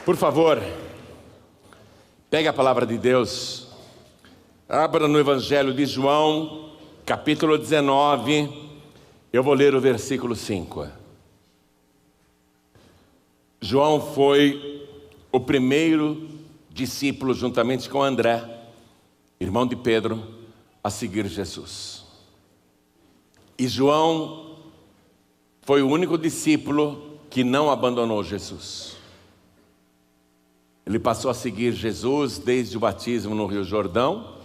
Por favor, pegue a palavra de Deus, abra no Evangelho de João, capítulo 19, eu vou ler o versículo 5. João foi o primeiro discípulo, juntamente com André, irmão de Pedro, a seguir Jesus. E João foi o único discípulo que não abandonou Jesus. Ele passou a seguir Jesus desde o batismo no Rio Jordão,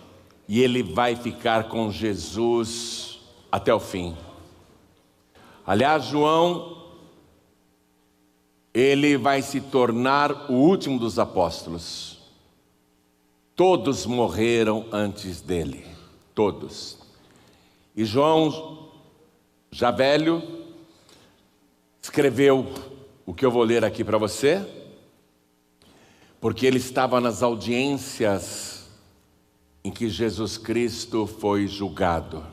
e ele vai ficar com Jesus até o fim. Aliás, João, ele vai se tornar o último dos apóstolos. Todos morreram antes dele, todos. E João, já velho, escreveu o que eu vou ler aqui para você, porque ele estava nas audiências em que Jesus Cristo foi julgado.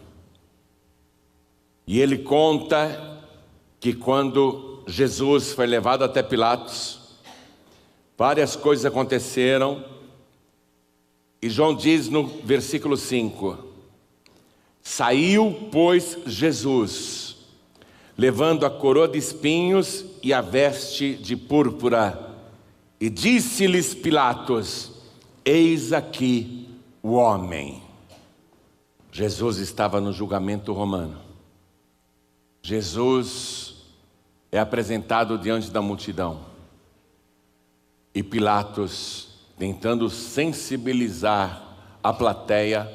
E ele conta que quando Jesus foi levado até Pilatos, várias coisas aconteceram, e João diz no versículo 5: saiu, pois, Jesus, levando a coroa de espinhos e a veste de púrpura, e disse-lhes Pilatos: eis aqui o homem. Jesus estava no julgamento romano. Jesus é apresentado diante da multidão. E Pilatos, tentando sensibilizar a plateia,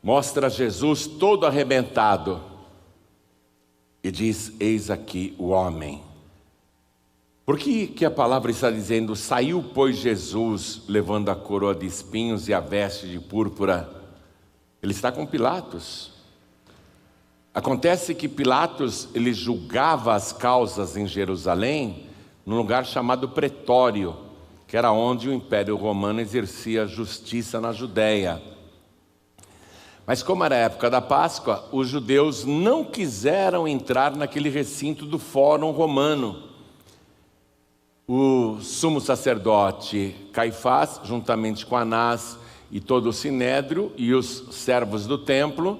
mostra Jesus todo arrebentado e diz: eis aqui o homem. Por que a palavra está dizendo: saiu, pois, Jesus, levando a coroa de espinhos e a veste de púrpura? Ele está com Pilatos. Acontece que Pilatos, ele julgava as causas em Jerusalém, num lugar chamado Pretório, que era onde o Império Romano exercia justiça na Judéia. Mas como era a época da Páscoa, os judeus não quiseram entrar naquele recinto do Fórum Romano. O sumo sacerdote Caifás, juntamente com Anás e todo o sinédrio e os servos do templo,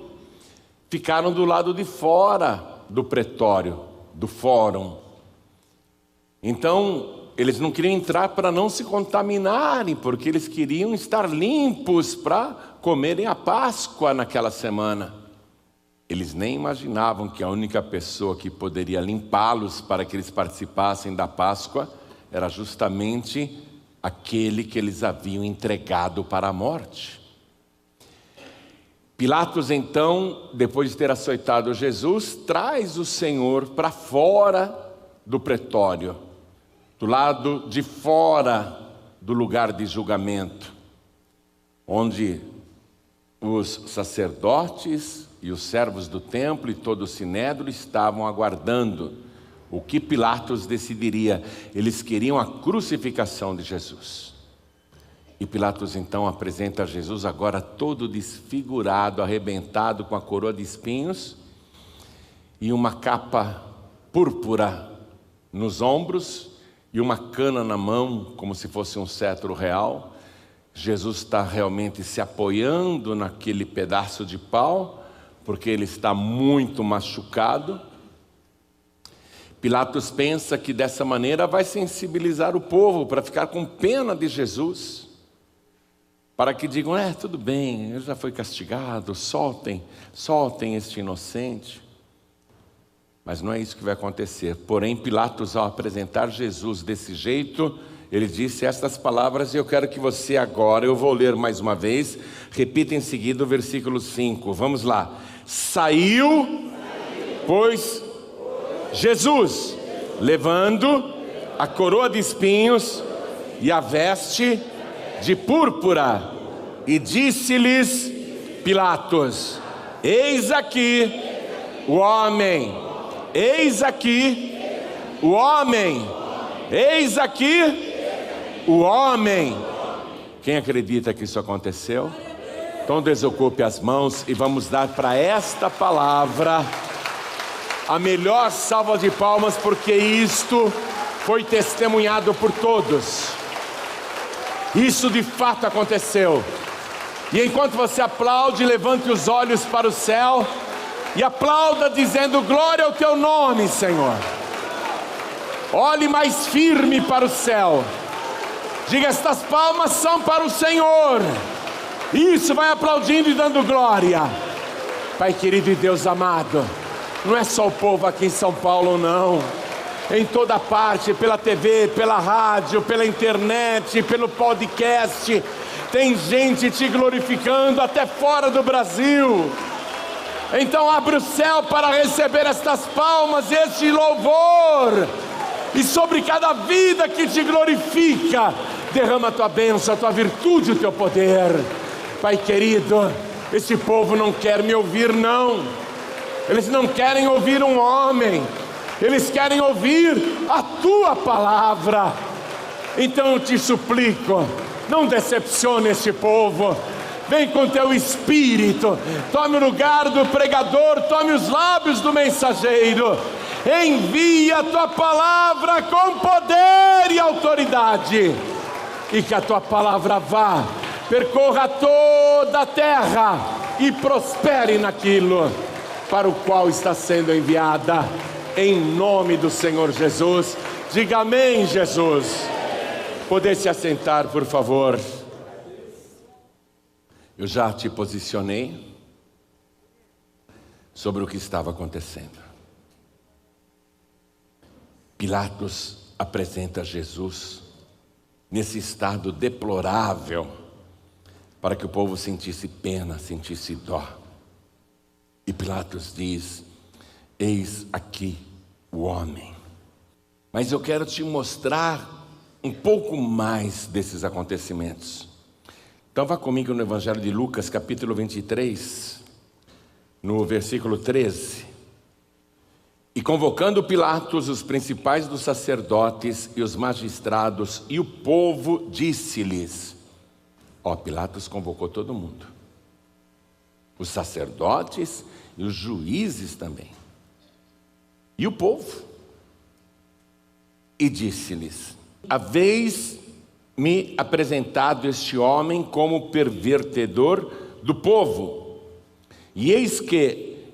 ficaram do lado de fora do pretório, do fórum. Então, eles não queriam entrar para não se contaminarem, porque eles queriam estar limpos para comerem a Páscoa naquela semana. Eles nem imaginavam que a única pessoa que poderia limpá-los para que eles participassem da Páscoa era justamente aquele que eles haviam entregado para a morte. Pilatos, então, depois de ter açoitado Jesus, traz o Senhor para fora do pretório, do lado de fora do lugar de julgamento, onde os sacerdotes e os servos do templo e todo o sinédrio estavam aguardando o que Pilatos decidiria. Eles queriam a crucificação de Jesus. E Pilatos então apresenta Jesus agora todo desfigurado, arrebentado, com a coroa de espinhos e uma capa púrpura nos ombros e uma cana na mão, como se fosse um cetro real. Jesus está realmente se apoiando naquele pedaço de pau, porque ele está muito machucado. Pilatos pensa que dessa maneira vai sensibilizar o povo para ficar com pena de Jesus, para que digam: tudo bem, ele já foi castigado, soltem este inocente. Mas não é isso que vai acontecer. Porém, Pilatos, ao apresentar Jesus desse jeito, ele disse estas palavras, e eu quero que você agora, eu vou ler mais uma vez, repita em seguida o versículo 5, vamos lá. Saiu, pois, Jesus, levando a coroa de espinhos e a veste de púrpura, e disse-lhes Pilatos: eis aqui o homem, eis aqui o homem, eis aqui o homem. Quem acredita que isso aconteceu? Então desocupe as mãos e vamos dar para esta palavra a melhor salva de palmas, porque isto foi testemunhado por todos. Isso de fato aconteceu. E enquanto você aplaude, levante os olhos para o céu e aplauda dizendo: glória ao teu nome, Senhor. Olhe mais firme para o céu. Diga: estas palmas são para o Senhor. Isso, vai aplaudindo e dando glória. Pai querido e Deus amado, não é só o povo aqui em São Paulo, não. Em toda parte, pela TV, pela rádio, pela internet, pelo podcast, tem gente te glorificando até fora do Brasil. Então abre o céu para receber estas palmas, este louvor. E sobre cada vida que te glorifica, derrama a tua bênção, a tua virtude, o teu poder. Pai querido, esse povo não quer me ouvir, não. Eles não querem ouvir um homem, eles querem ouvir a tua palavra. Então eu te suplico, não decepcione esse povo. Vem com teu espírito, tome o lugar do pregador, tome os lábios do mensageiro. Envia a tua palavra com poder e autoridade, e que a tua palavra vá, percorra toda a terra e prospere naquilo para o qual está sendo enviada, em nome do Senhor Jesus. Diga amém, Jesus. Poder se assentar, por favor. Eu já te posicionei sobre o que estava acontecendo. Pilatos apresenta Jesus nesse estado deplorável, para que o povo sentisse pena, sentisse dó. E Pilatos diz: eis aqui o homem. Mas eu quero te mostrar um pouco mais desses acontecimentos. Então vá comigo no Evangelho de Lucas, capítulo 23, no versículo 13. E convocando Pilatos, os principais dos sacerdotes e os magistrados e o povo, disse-lhes... Pilatos convocou todo mundo, os sacerdotes e os juízes também, e o povo. E disse-lhes: haveis-me apresentado este homem como pervertedor do povo, e eis que,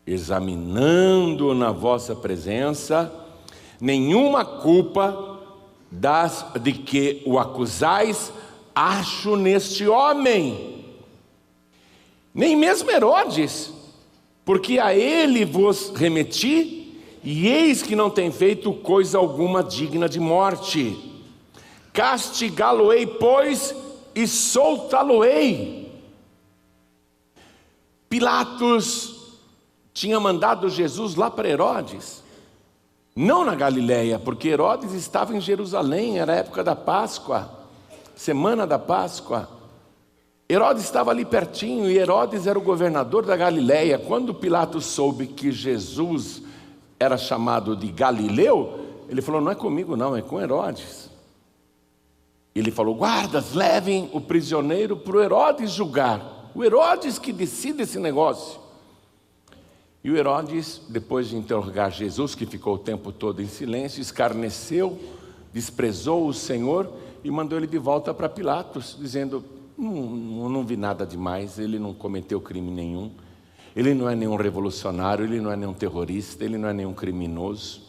examinando na vossa presença, nenhuma culpa de que o acusais acho neste homem, nem mesmo Herodes, porque a ele vos remeti, e eis que não tem feito coisa alguma digna de morte. Castigá-lo-ei, pois, e soltá-lo-ei. Pilatos tinha mandado Jesus lá para Herodes, não na Galileia, porque Herodes estava em Jerusalém, era a época da Páscoa, semana da Páscoa. Herodes estava ali pertinho, e Herodes era o governador da Galileia. Quando Pilatos soube que Jesus era chamado de Galileu, ele falou: não é comigo não, é com Herodes. Ele falou: guardas, levem o prisioneiro para o Herodes julgar. O Herodes que decide esse negócio. E o Herodes, depois de interrogar Jesus, que ficou o tempo todo em silêncio, escarneceu, desprezou o Senhor e mandou ele de volta para Pilatos, dizendo: não vi nada demais, ele não cometeu crime nenhum, ele não é nenhum revolucionário, ele não é nenhum terrorista, ele não é nenhum criminoso.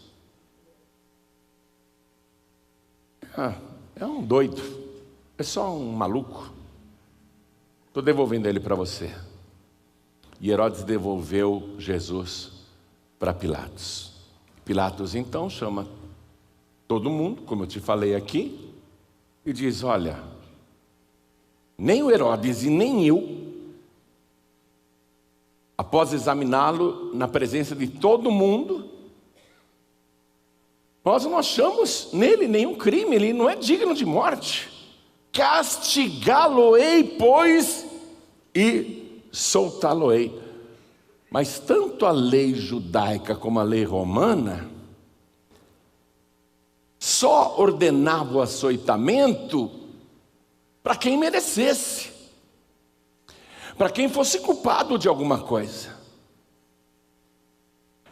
É um doido, é só um maluco. Estou devolvendo ele para você. E Herodes devolveu Jesus para Pilatos. Pilatos então chama todo mundo, como eu te falei aqui, e diz: olha, nem o Herodes e nem eu, após examiná-lo na presença de todo mundo, nós não achamos nele nenhum crime, ele não é digno de morte. Castigá-lo-ei, pois, e soltá-lo-ei. Mas tanto a lei judaica como a lei romana só ordenava o açoitamento para quem merecesse, para quem fosse culpado de alguma coisa.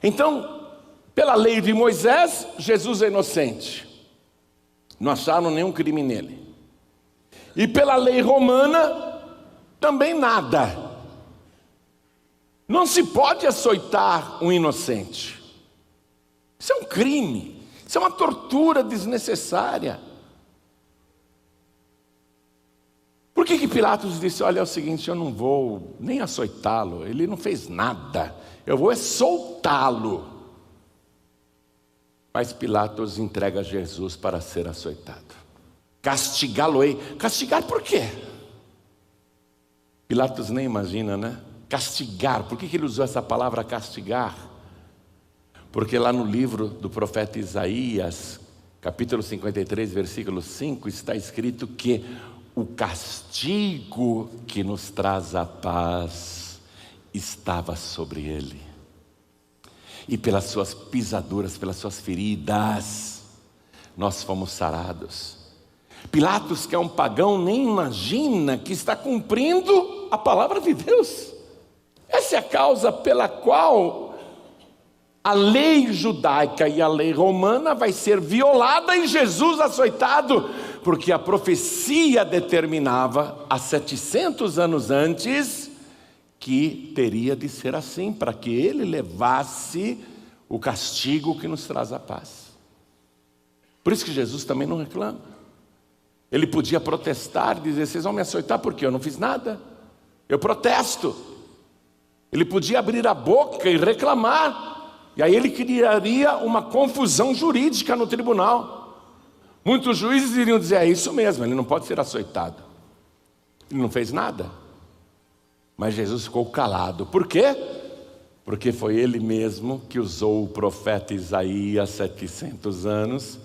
Então, pela lei de Moisés, Jesus é inocente, não acharam nenhum crime nele. E pela lei romana, também nada. Não se pode açoitar um inocente. Isso é um crime. Isso é uma tortura desnecessária. Por que Pilatos disse, olha, é o seguinte, eu não vou nem açoitá-lo, ele não fez nada, eu vou soltá-lo. Mas Pilatos entrega Jesus para ser açoitado. Castigá-lo-ei. Castigar por quê? Pilatos nem imagina, né? Castigar. Por que ele usou essa palavra castigar? Porque lá no livro do profeta Isaías, capítulo 53, versículo 5, está escrito que o castigo que nos traz a paz estava sobre ele. E pelas suas pisaduras, pelas suas feridas, nós fomos sarados. Pilatos, que é um pagão, nem imagina que está cumprindo a palavra de Deus. Essa é a causa pela qual a lei judaica e a lei romana vai ser violada e Jesus açoitado, porque a profecia determinava há 700 anos antes que teria de ser assim, para que ele levasse o castigo que nos traz a paz. Por isso que Jesus também não reclama. Ele podia protestar e dizer, vocês vão me açoitar porque eu não fiz nada, eu protesto. Ele podia abrir a boca e reclamar, e aí ele criaria uma confusão jurídica no tribunal. Muitos juízes iriam dizer, é isso mesmo, ele não pode ser açoitado, ele não fez nada. Mas Jesus ficou calado. Por quê? Porque foi ele mesmo que usou o profeta Isaías 700 anos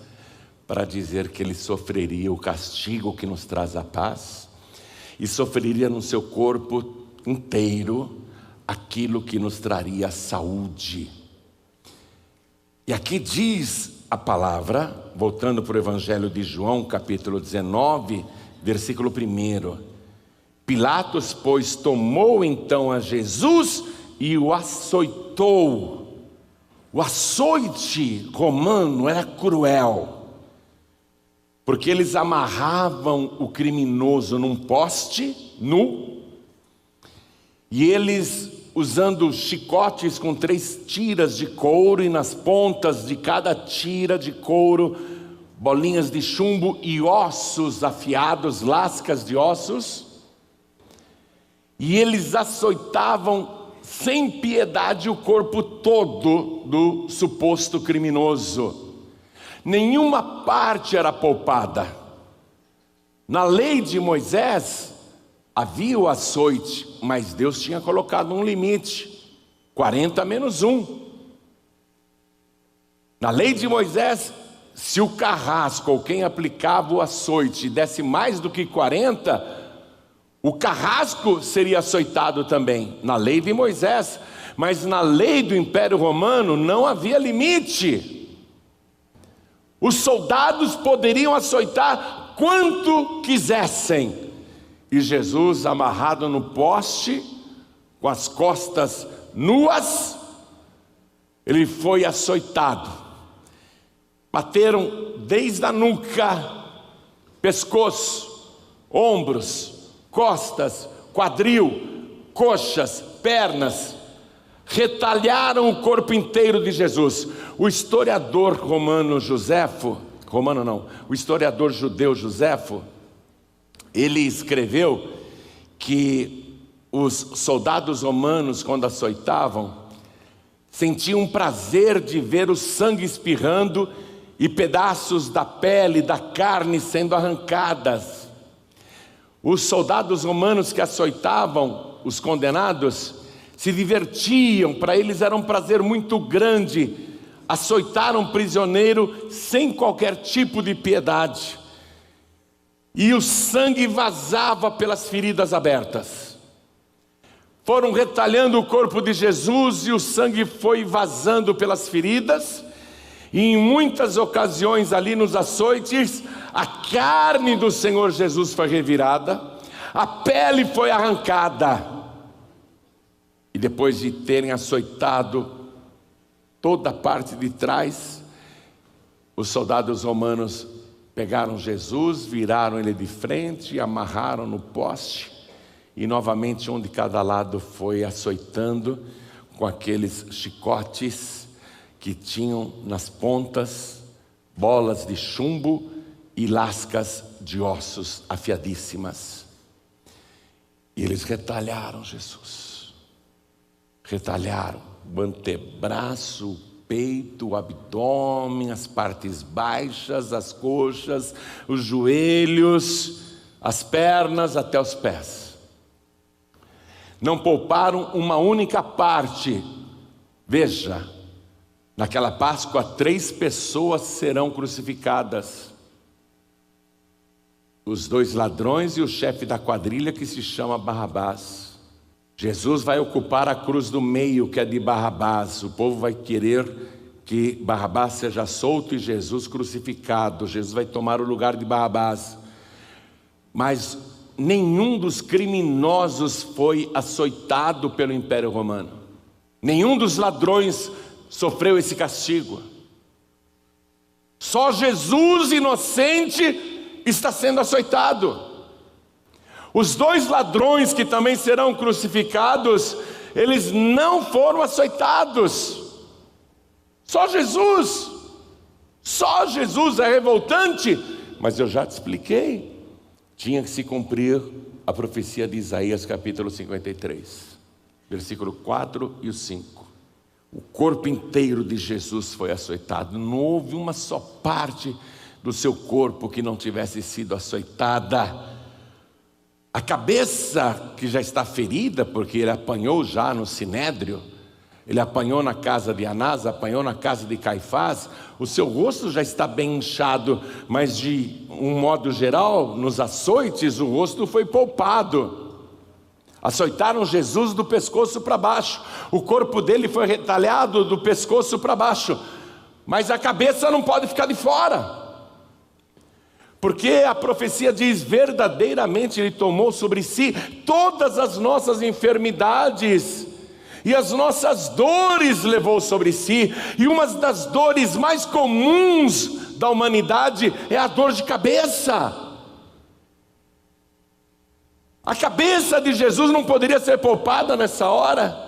para dizer que ele sofreria o castigo que nos traz a paz e sofreria no seu corpo inteiro aquilo que nos traria saúde. E aqui diz a palavra, voltando para o Evangelho de João, capítulo 19, versículo 1. Pilatos, pois, tomou então a Jesus e o açoitou. O açoite romano era cruel, porque eles amarravam o criminoso num poste nu, e eles, usando chicotes com 3 tiras de couro, e nas pontas de cada tira de couro, bolinhas de chumbo e ossos afiados, lascas de ossos, e eles açoitavam sem piedade o corpo todo do suposto criminoso. Nenhuma parte era poupada. Na lei de Moisés havia o açoite, mas Deus tinha colocado um limite, 40 menos 1. Na lei de Moisés, se o carrasco ou quem aplicava o açoite desse mais do que 40, o carrasco seria açoitado também, na lei de Moisés. Mas na lei do Império Romano não havia limite. Os soldados poderiam açoitar quanto quisessem. E Jesus, amarrado no poste, com as costas nuas, ele foi açoitado. Bateram desde a nuca, pescoço, ombros, costas, quadril, coxas, pernas, retalharam o corpo inteiro de Jesus. O historiador o historiador judeu Joséfo, ele escreveu que os soldados romanos, quando açoitavam, sentiam um prazer de ver o sangue espirrando e pedaços da pele, da carne sendo arrancadas. Os soldados romanos que açoitavam os condenados se divertiam, para eles era um prazer muito grande açoitar um prisioneiro sem qualquer tipo de piedade. E o sangue vazava pelas feridas abertas. Foram retalhando o corpo de Jesus e o sangue foi vazando pelas feridas. E em muitas ocasiões ali nos açoites, a carne do Senhor Jesus foi revirada, a pele foi arrancada. E depois de terem açoitado toda a parte de trás, os soldados romanos Pegaram Jesus, viraram ele de frente e amarraram no poste. E novamente um de cada lado foi açoitando com aqueles chicotes que tinham nas pontas bolas de chumbo e lascas de ossos afiadíssimas. E eles retalharam Jesus. Retalharam o antebraço, o peito, o abdômen, as partes baixas, as coxas, os joelhos, as pernas até os pés. Não pouparam uma única parte. Veja, naquela Páscoa 3 pessoas serão crucificadas. Os 2 ladrões e o chefe da quadrilha que se chama Barrabás. Jesus vai ocupar a cruz do meio, que é de Barrabás. O povo vai querer que Barrabás seja solto e Jesus crucificado. Jesus vai tomar o lugar de Barrabás. Mas nenhum dos criminosos foi açoitado pelo Império Romano. Nenhum dos ladrões sofreu esse castigo. Só Jesus inocente está sendo açoitado. Os 2 ladrões que também serão crucificados, eles não foram açoitados. Só Jesus. Só Jesus é revoltante. Mas eu já te expliquei. Tinha que se cumprir a profecia de Isaías capítulo 53. Versículo 4 e o 5. O corpo inteiro de Jesus foi açoitado. Não houve uma só parte do seu corpo que não tivesse sido açoitada. A cabeça, que já está ferida, porque ele apanhou já no Sinédrio, ele apanhou na casa de Anás, apanhou na casa de Caifás, o seu rosto já está bem inchado, mas de um modo geral, nos açoites, o rosto foi poupado. Açoitaram Jesus do pescoço para baixo, o corpo dele foi retalhado do pescoço para baixo, mas a cabeça não pode ficar de fora. Porque a profecia diz, verdadeiramente Ele tomou sobre si todas as nossas enfermidades e as nossas dores levou sobre si. E uma das dores mais comuns da humanidade é a dor de cabeça. A cabeça de Jesus não poderia ser poupada nessa hora.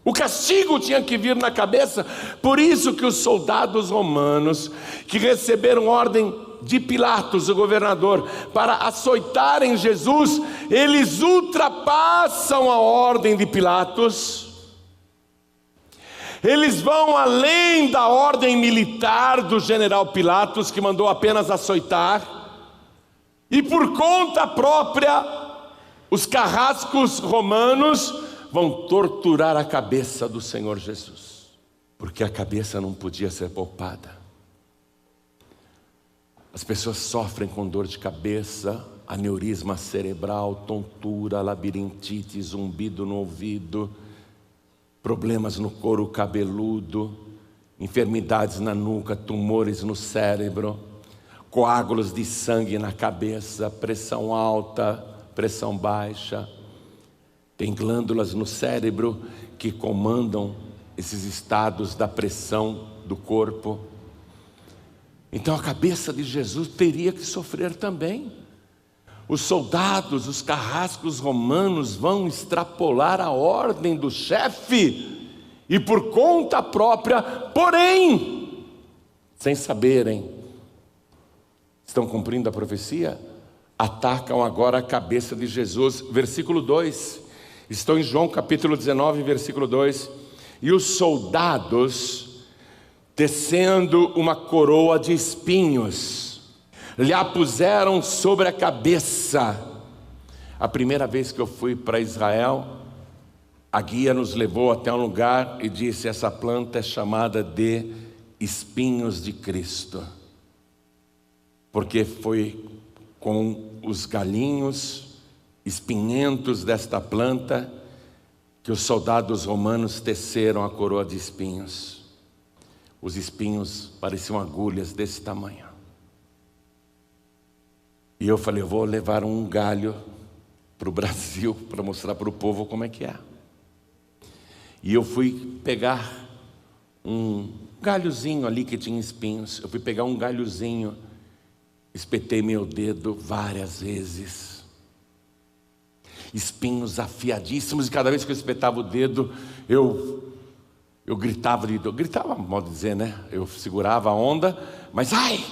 O castigo tinha que vir na cabeça. Por isso que os soldados romanos, que receberam ordem de Pilatos, o governador, para açoitarem Jesus, eles ultrapassam a ordem de Pilatos. Eles vão além da ordem militar do general Pilatos, que mandou apenas açoitar, e por conta própria, os carrascos romanos vão torturar a cabeça do Senhor Jesus, porque a cabeça não podia ser poupada. As pessoas sofrem com dor de cabeça, aneurisma cerebral, tontura, labirintite, zumbido no ouvido, problemas no couro cabeludo, enfermidades na nuca, tumores no cérebro, coágulos de sangue na cabeça, pressão alta, pressão baixa. Tem glândulas no cérebro que comandam esses estados da pressão do corpo. Então a cabeça de Jesus teria que sofrer também. Os soldados, os carrascos romanos vão extrapolar a ordem do chefe e por conta própria, porém, sem saberem, estão cumprindo a profecia, atacam agora a cabeça de Jesus. Versículo 2, estou em João capítulo 19, versículo 2, e os soldados, tecendo uma coroa de espinhos, lhe a puseram sobre a cabeça. A primeira vez que eu fui para Israel, a guia nos levou até um lugar e disse, essa planta é chamada de espinhos de Cristo, porque foi com os galinhos espinhentos desta planta que os soldados romanos teceram a coroa de espinhos. Os espinhos pareciam agulhas desse tamanho. E eu falei, eu vou levar um galho para o Brasil para mostrar para o povo como é que é. E eu fui pegar um galhozinho ali que tinha espinhos. Eu fui pegar um galhozinho espetei meu dedo várias vezes. Espinhos afiadíssimos, e cada vez que eu espetava o dedo, eu gritava de dor. Gritava, modo de dizer, né? Eu segurava a onda, mas ai!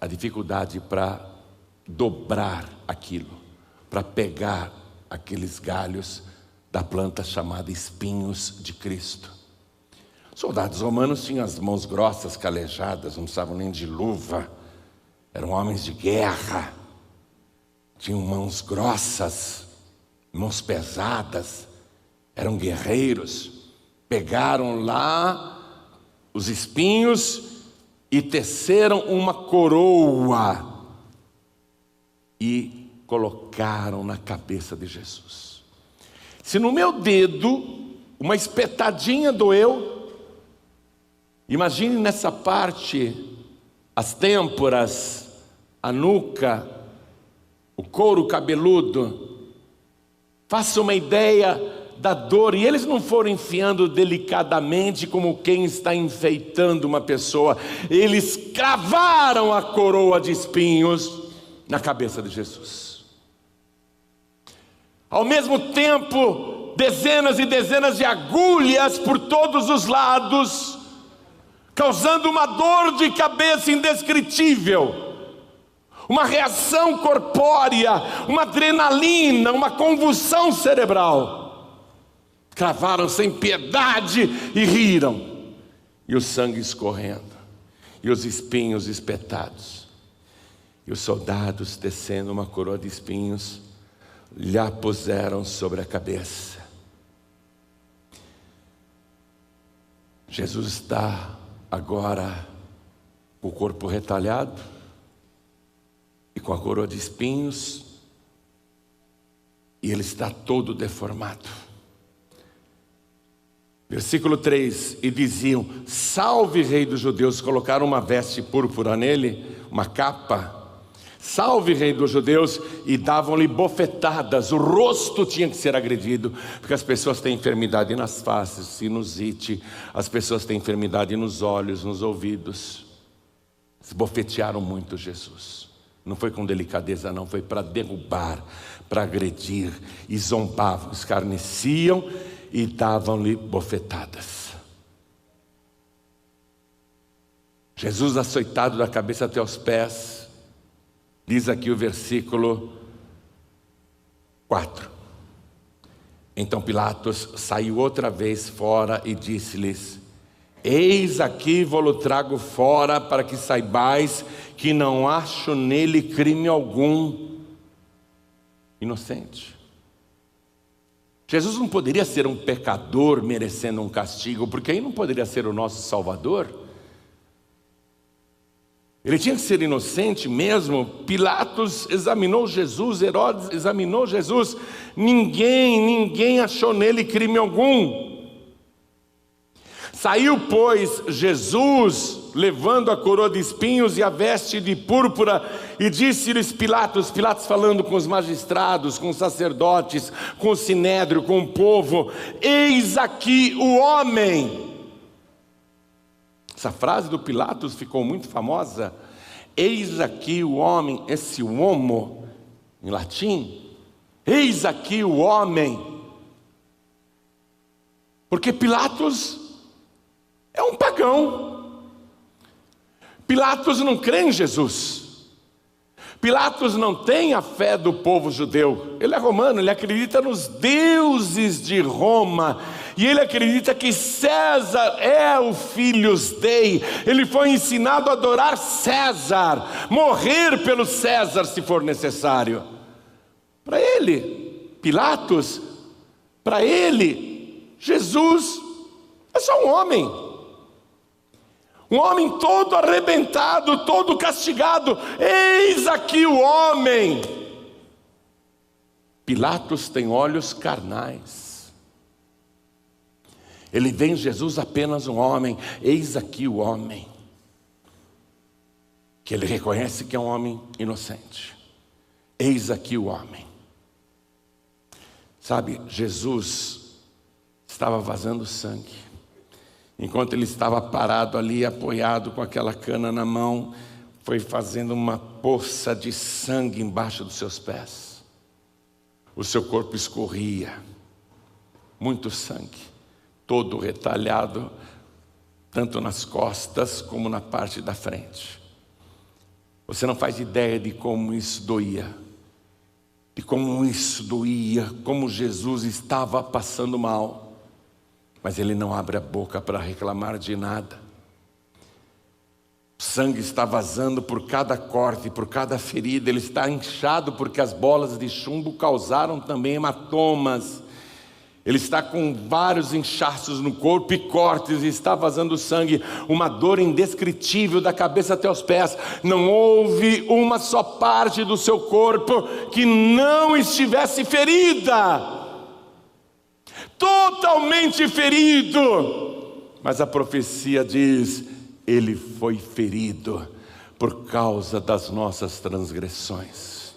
A dificuldade para dobrar aquilo, para pegar aqueles galhos da planta chamada espinhos de Cristo. Soldados romanos tinham as mãos grossas, calejadas, não precisavam nem de luva, eram homens de guerra, tinham mãos grossas, mãos pesadas, eram guerreiros. Pegaram lá os espinhos e teceram uma coroa e colocaram na cabeça de Jesus. Se no meu dedo uma espetadinha doeu, imagine nessa parte as têmporas, a nuca, o couro cabeludo. Faça uma ideia da dor. E eles não foram enfiando delicadamente como quem está enfeitando uma pessoa. Eles cravaram a coroa de espinhos na cabeça de Jesus. Ao mesmo tempo, dezenas e dezenas de agulhas por todos os lados, causando uma dor de cabeça indescritível, uma reação corpórea, uma adrenalina, uma convulsão cerebral. Cravaram sem piedade e riram, e o sangue escorrendo, e os espinhos espetados, e os soldados tecendo uma coroa de espinhos, lhe a puseram sobre a cabeça. Jesus está agora com o corpo retalhado e com a coroa de espinhos, e ele está todo deformado. Versículo 3, e diziam: salve, rei dos judeus. Colocaram uma veste púrpura nele, uma capa. Salve, rei dos judeus, e davam-lhe bofetadas. O rosto tinha que ser agredido, porque as pessoas têm enfermidade nas faces, sinusite, as pessoas têm enfermidade nos olhos, nos ouvidos. Esbofetearam muito Jesus. Não foi com delicadeza não, foi para derrubar, para agredir, e zombavam, escarneciam e davam-lhe bofetadas. Jesus açoitado da cabeça até os pés. Diz aqui o versículo 4. Então Pilatos saiu outra vez fora e disse-lhes: eis aqui vou-lo trago fora, para que saibais que não acho nele crime algum. Inocente. Jesus não poderia ser um pecador merecendo um castigo, porque aí não poderia ser o nosso Salvador. Ele tinha que ser inocente mesmo. Pilatos examinou Jesus, Herodes examinou Jesus. Ninguém achou nele crime algum. Saiu, pois, Jesus, levando a coroa de espinhos e a veste de púrpura, e disse-lhes Pilatos falando com os magistrados, com os sacerdotes, com o sinédrio, com o povo: eis aqui o homem. Essa frase do Pilatos ficou muito famosa. Eis aqui o homem, esse homo, em latim. Eis aqui o homem. Porque Pilatos é um pagão. Pilatos não crê em Jesus. Pilatos não tem a fé do povo judeu. Ele é romano, ele acredita nos deuses de Roma. E ele acredita que César é o Filhos Dei. Ele foi ensinado a adorar César, morrer pelo César se for necessário. Para ele, Pilatos, para ele, Jesus é só um homem. Um homem todo arrebentado, todo castigado. Eis aqui o homem. Pilatos tem olhos carnais. Ele vê em Jesus apenas um homem. Eis aqui o homem. Que ele reconhece que é um homem inocente. Eis aqui o homem. Sabe, Jesus estava vazando sangue. Enquanto ele estava parado ali, apoiado com aquela cana na mão, foi fazendo uma poça de sangue embaixo dos seus pés. O seu corpo escorria, muito sangue, todo retalhado, tanto nas costas como na parte da frente. Você não faz ideia de como isso doía, como Jesus estava passando mal, mas ele não abre a boca para reclamar de nada. O sangue está vazando por cada corte, por cada ferida. Ele está inchado porque as bolas de chumbo causaram também hematomas. Ele está com vários inchaços no corpo e cortes, e está vazando sangue, uma dor indescritível da cabeça até os pés. Não houve uma só parte do seu corpo que não estivesse ferida, totalmente ferido. Mas a profecia diz: ele foi ferido por causa das nossas transgressões,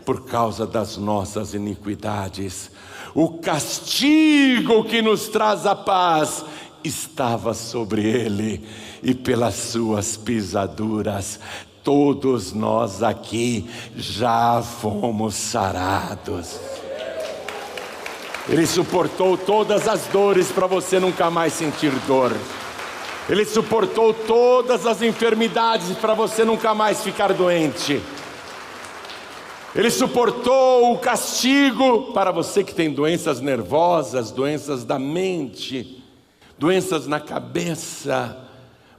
por causa das nossas iniquidades. O castigo que nos traz a paz estava sobre ele, e pelas suas pisaduras todos nós aqui já fomos sarados. Ele suportou todas as dores para você nunca mais sentir dor. Ele suportou todas as enfermidades para você nunca mais ficar doente. Ele suportou o castigo para você que tem doenças nervosas, doenças da mente, doenças na cabeça.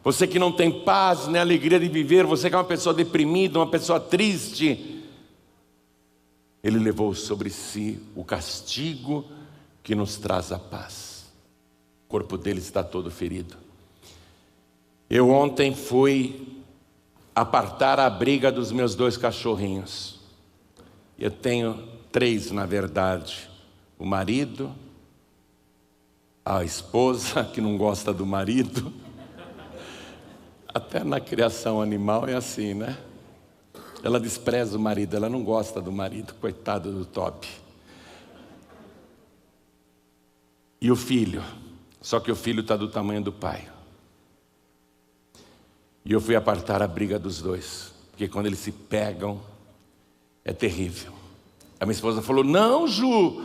Você que não tem paz nem alegria de viver, você que é uma pessoa deprimida, uma pessoa triste. Ele levou sobre si o castigo que nos traz a paz. O corpo dele está todo ferido. Eu ontem fui apartar a briga dos meus 2 cachorrinhos. Eu tenho 3, na verdade. O marido, a esposa que não gosta do marido. Até na criação animal é assim, né? Ela despreza o marido, ela não gosta do marido, coitado do Toby. E o filho, só que o filho está do tamanho do pai. E eu fui apartar a briga dos 2, porque quando eles se pegam, é terrível. A minha esposa falou: não, Ju,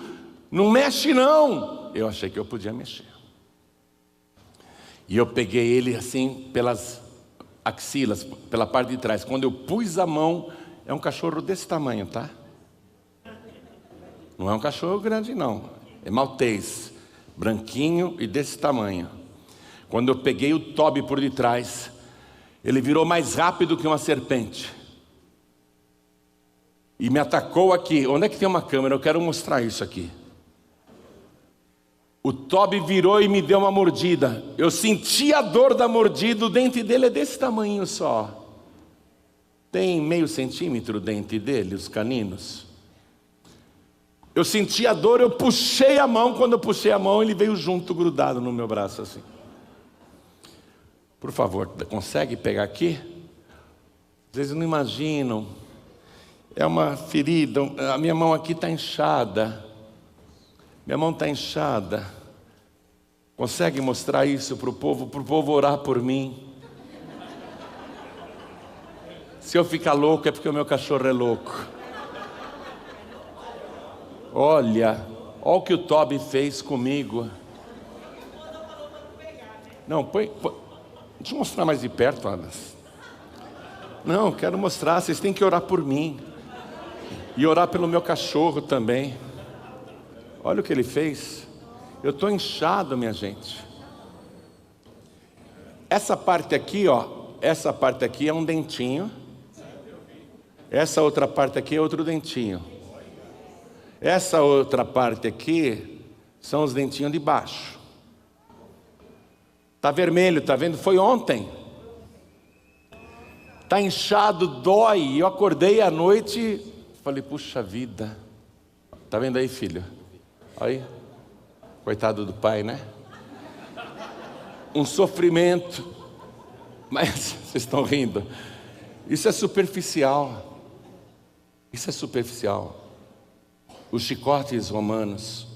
não mexe não. Eu achei que eu podia mexer. E eu peguei ele assim pelas axilas, pela parte de trás. Quando eu pus a mão, é um cachorro desse tamanho, tá? Não é um cachorro grande não, é maltês, branquinho e desse tamanho. Quando eu peguei o Toby por detrás, ele virou mais rápido que uma serpente e me atacou aqui. Onde é que tem uma câmera? Eu quero mostrar isso aqui. O Toby virou e me deu uma mordida. Eu senti a dor da mordida. O dente dele é desse tamanho só. Tem meio centímetro o dente dele, os caninos. Eu senti a dor, eu puxei a mão. Quando eu puxei a mão, ele veio junto, grudado no meu braço assim. Por favor, consegue pegar aqui? Vocês não imaginam. É uma ferida. A minha mão aqui está inchada. Minha mão está inchada. Consegue mostrar isso para o povo orar por mim? Se eu ficar louco é porque o meu cachorro é louco. Olha o que o Toby fez comigo. Não, põe. Deixa eu mostrar mais de perto, Adas. Não, quero mostrar, vocês têm que orar por mim. E orar pelo meu cachorro também. Olha o que ele fez. Eu estou inchado, minha gente. Essa parte aqui, ó. Essa parte aqui é um dentinho. Essa outra parte aqui é outro dentinho. Essa outra parte aqui são os dentinhos de baixo. Está vermelho, está vendo? Foi ontem. Está inchado, dói. Eu acordei à noite, falei, puxa vida. Está vendo aí, filho? Aí, coitado do pai, né? Um sofrimento. Mas vocês estão rindo. Isso é superficial. Isso é superficial. Os chicotes romanos,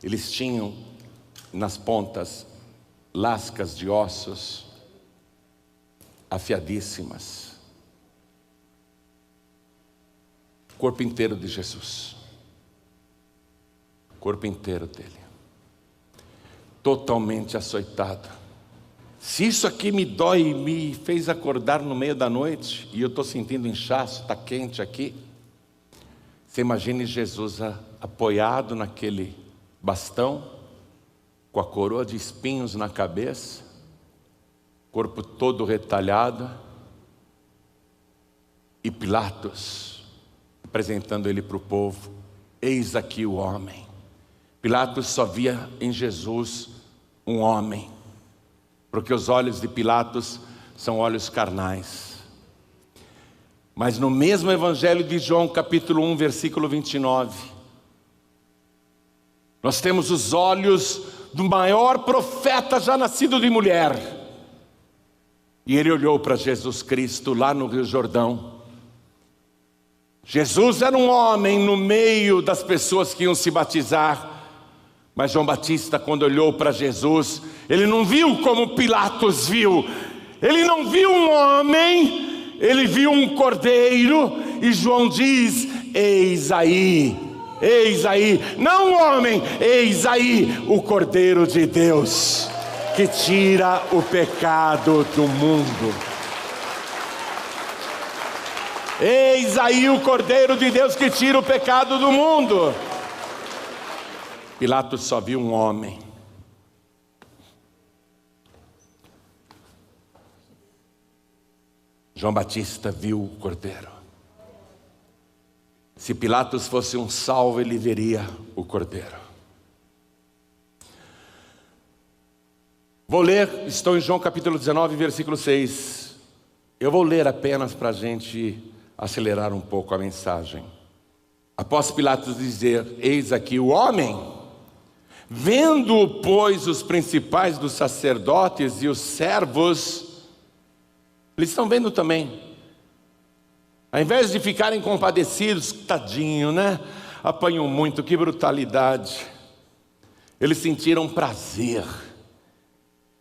eles tinham nas pontas lascas de ossos. afiadíssimas. Corpo inteiro de Jesus. Corpo inteiro dele. Totalmente açoitado. Se isso aqui me dói e me fez acordar no meio da noite, e eu estou sentindo inchaço, está quente aqui, você imagine Jesus apoiado naquele bastão, com a coroa de espinhos na cabeça, corpo todo retalhado, e Pilatos apresentando ele para o povo: eis aqui o homem. Pilatos só via em Jesus um homem, porque os olhos de Pilatos são olhos carnais. Mas no mesmo Evangelho de João, capítulo 1, versículo 29, nós temos os olhos do maior profeta já nascido de mulher. E ele olhou para Jesus Cristo lá no Rio Jordão. Jesus era um homem no meio das pessoas que iam se batizar. Mas João Batista, quando olhou para Jesus, ele não viu como Pilatos viu. Ele não viu um homem, ele viu um cordeiro. E João diz: eis aí, não um homem, eis aí o Cordeiro de Deus, que tira o pecado do mundo. Eis aí o Cordeiro de Deus que tira o pecado do mundo. Pilatos só viu um homem. João Batista viu o Cordeiro. Se Pilatos fosse um salvo, ele veria o Cordeiro. Vou ler, estou em João capítulo 19, versículo 6. Eu vou ler apenas para a gente acelerar um pouco a mensagem. Após Pilatos dizer: eis aqui o homem, vendo-o, pois, os principais dos sacerdotes e os servos, eles estão vendo também. Ao invés de ficarem compadecidos, tadinho, né? Apanhou muito, que brutalidade. Eles sentiram prazer.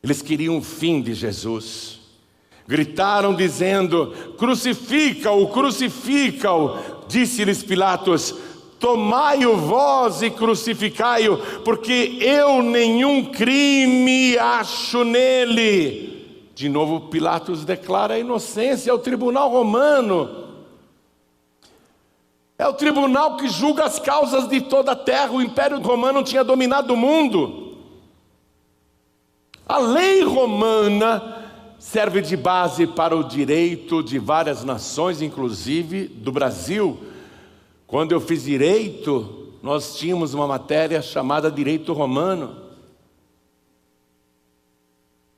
Eles queriam o fim de Jesus. Gritaram dizendo: crucifica-o, crucifica-o. Disse-lhes Pilatos: tomai-o vós e crucificai-o, porque eu nenhum crime acho nele. De novo Pilatos declara a inocência ao tribunal romano. É o tribunal que julga as causas de toda a terra. O Império Romano tinha dominado o mundo. A lei romana serve de base para o direito de várias nações, inclusive do Brasil. Quando eu fiz direito, nós tínhamos uma matéria chamada direito romano.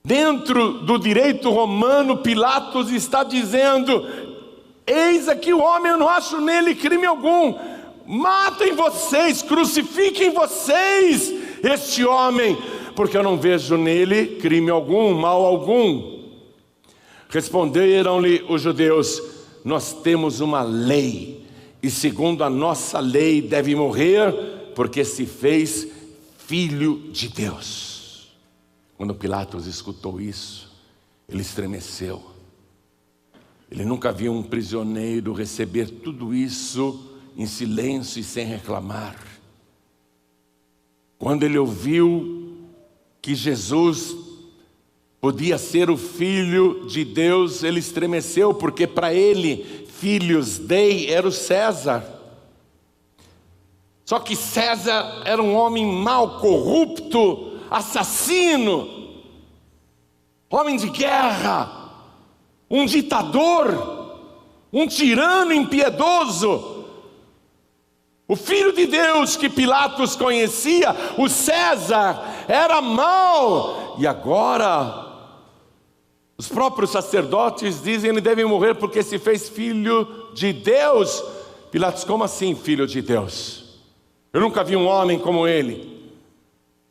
Dentro do direito romano, Pilatos está dizendo: eis aqui o homem, eu não acho nele crime algum. Matem vocês, crucifiquem vocês este homem, porque eu não vejo nele crime algum, mal algum. Responderam-lhe os judeus: nós temos uma lei, e segundo a nossa lei deve morrer, porque se fez filho de Deus. Quando Pilatos escutou isso, ele estremeceu. Ele nunca viu um prisioneiro receber tudo isso em silêncio e sem reclamar. Quando ele ouviu que Jesus podia ser o Filho de Deus, ele estremeceu, porque para ele, filhos dei, era o César. Só que César era um homem mau, corrupto, assassino, homem de guerra, um ditador, um tirano impiedoso. O Filho de Deus que Pilatos conhecia, o César, era mau. E agora, os próprios sacerdotes dizem: ele deve morrer porque se fez filho de Deus. Pilatos: como assim filho de Deus? Eu nunca vi um homem como ele.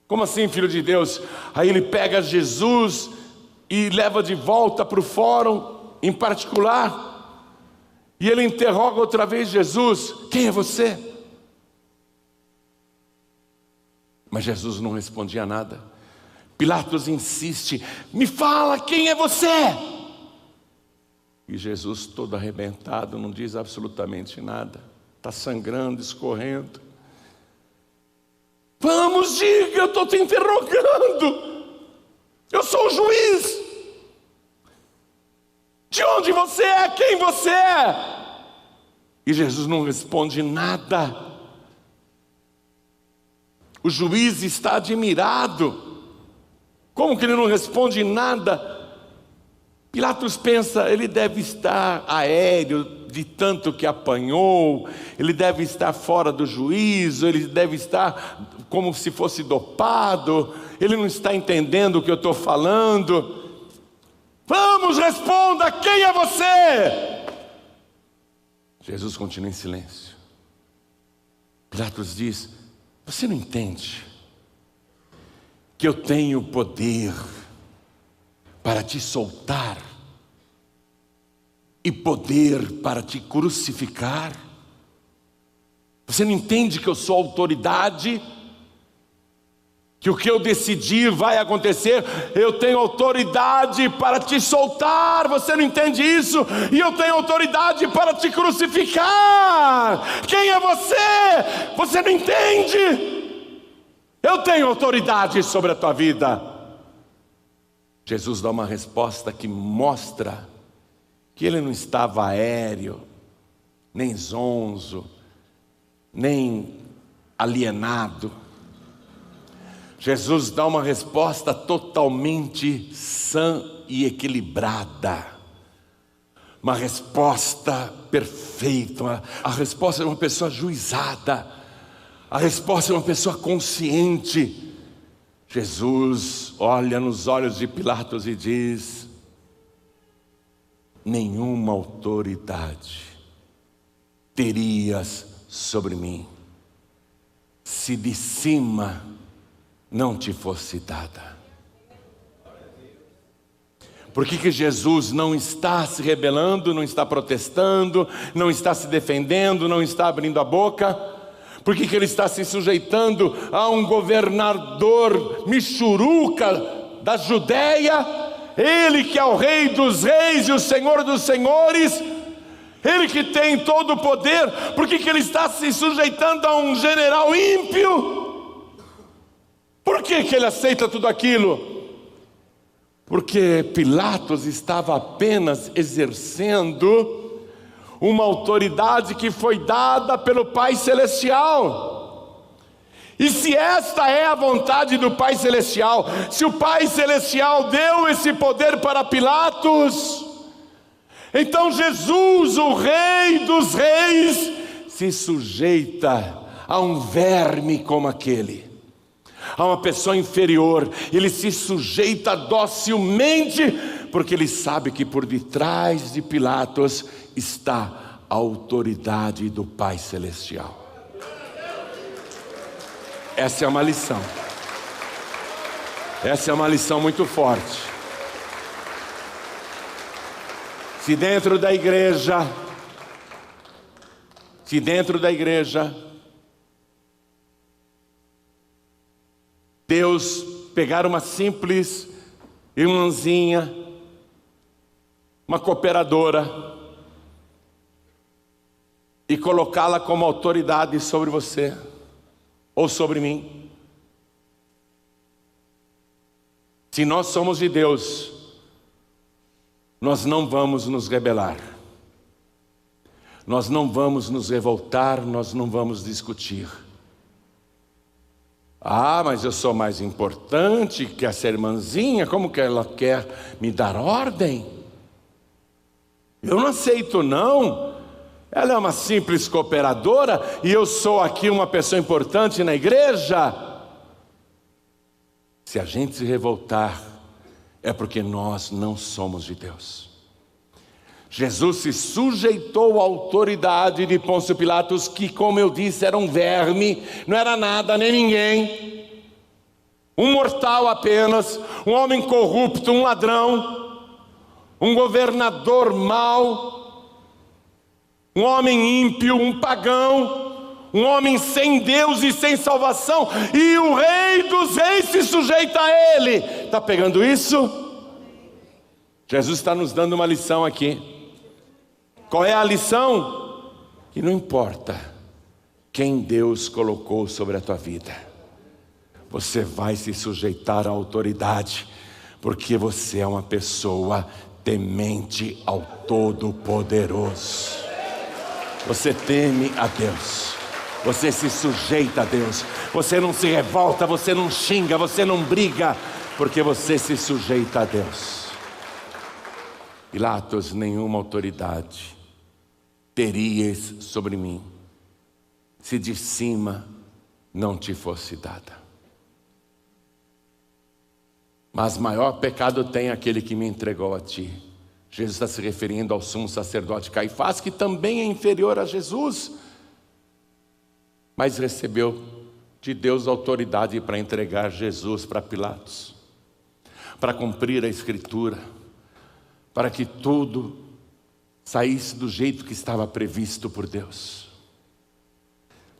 Como assim filho de Deus? Aí ele pega Jesus e leva de volta para o fórum em particular. E ele interroga outra vez Jesus: quem é você? Mas Jesus não respondia nada. Pilatos insiste: me fala, quem é você? E Jesus, todo arrebentado, não diz absolutamente nada. Está sangrando, escorrendo. Vamos, diga, eu estou te interrogando. Eu sou o juiz. De onde você é? Quem você é? E Jesus não responde nada. O juiz está admirado. Como que ele não responde nada? Pilatos pensa, ele deve estar aéreo de tanto que apanhou, ele deve estar fora do juízo, ele deve estar como se fosse dopado, ele não está entendendo o que eu estou falando. Vamos, responda, quem é você? Jesus continua em silêncio. Pilatos diz, você não entende que eu tenho poder para te soltar e poder para te crucificar? Você não entende que eu sou autoridade? Que o que eu decidir vai acontecer? Eu tenho autoridade para te soltar, você não entende isso? E eu tenho autoridade para te crucificar. Quem é você? Você não entende? Eu tenho autoridade sobre a tua vida. Jesus dá uma resposta que mostra que ele não estava aéreo, nem zonzo, nem alienado. Jesus dá uma resposta totalmente sã e equilibrada. Uma resposta perfeita. A resposta de uma pessoa ajuizada. A resposta de uma pessoa consciente. Jesus olha nos olhos de Pilatos e diz: nenhuma autoridade terias sobre mim, se de cima não te fosse dada. Por que Jesus não está se rebelando, não está protestando, não está se defendendo, não está abrindo a boca? Por que ele está se sujeitando a um governador michuruca da Judéia? Ele que é o Rei dos Reis e o Senhor dos Senhores, ele que tem todo o poder. Por que ele está se sujeitando a um general ímpio? Por que ele aceita tudo aquilo? Porque Pilatos estava apenas exercendo uma autoridade que foi dada pelo Pai Celestial. E se esta é a vontade do Pai Celestial, se o Pai Celestial deu esse poder para Pilatos, então Jesus, o Rei dos Reis, se sujeita a um verme como aquele, a uma pessoa inferior. Ele se sujeita docilmente, porque ele sabe que por detrás de Pilatos está a autoridade do Pai Celestial. Essa é uma lição. Essa é uma lição muito forte. Se dentro da igreja Deus pegar uma simples irmãzinha, uma cooperadora, e colocá-la como autoridade sobre você ou sobre mim. Se nós somos de Deus, nós não vamos nos rebelar, nós não vamos nos revoltar, nós não vamos discutir. Ah, mas eu sou mais importante que essa irmãzinha, como que ela quer me dar ordem? Eu não aceito não. Ela é uma simples cooperadora e eu sou aqui uma pessoa importante na igreja. Se a gente se revoltar, é porque nós não somos de Deus. Jesus se sujeitou à autoridade de Pôncio Pilatos, que, como eu disse, era um verme, não era nada nem ninguém, um mortal apenas, um homem corrupto, um ladrão, um governador mau, um homem ímpio, um pagão, um homem sem Deus e sem salvação, e o Rei dos Reis se sujeita a ele. Está pegando isso? Jesus está nos dando uma lição aqui. Qual é a lição? Que não importa quem Deus colocou sobre a tua vida, você vai se sujeitar à autoridade, porque você é uma pessoa temente ao Todo-Poderoso. Você teme a Deus, você se sujeita a Deus, você não se revolta, você não xinga, você não briga, porque você se sujeita a Deus. Pilatos, nenhuma autoridade terias sobre mim, se de cima não te fosse dada. Mas maior pecado tem aquele que me entregou a ti. Jesus está se referindo ao sumo sacerdote Caifás, que também é inferior a Jesus, mas recebeu de Deus autoridade para entregar Jesus para Pilatos, para cumprir a Escritura, para que tudo saísse do jeito que estava previsto por Deus.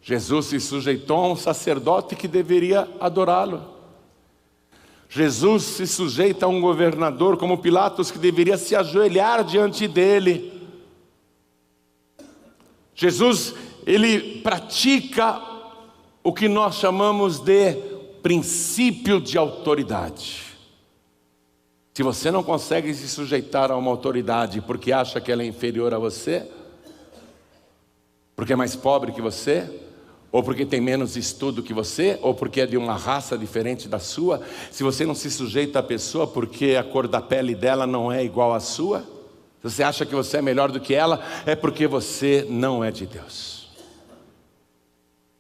Jesus se sujeitou a um sacerdote que deveria adorá-lo. Jesus se sujeita a um governador como Pilatos, que deveria se ajoelhar diante dele. Jesus, ele pratica o que nós chamamos de princípio de autoridade. Se você não consegue se sujeitar a uma autoridade porque acha que ela é inferior a você, porque é mais pobre que você, ou porque tem menos estudo que você, ou porque é de uma raça diferente da sua, se você não se sujeita à pessoa porque a cor da pele dela não é igual à sua, se você acha que você é melhor do que ela, é porque você não é de Deus.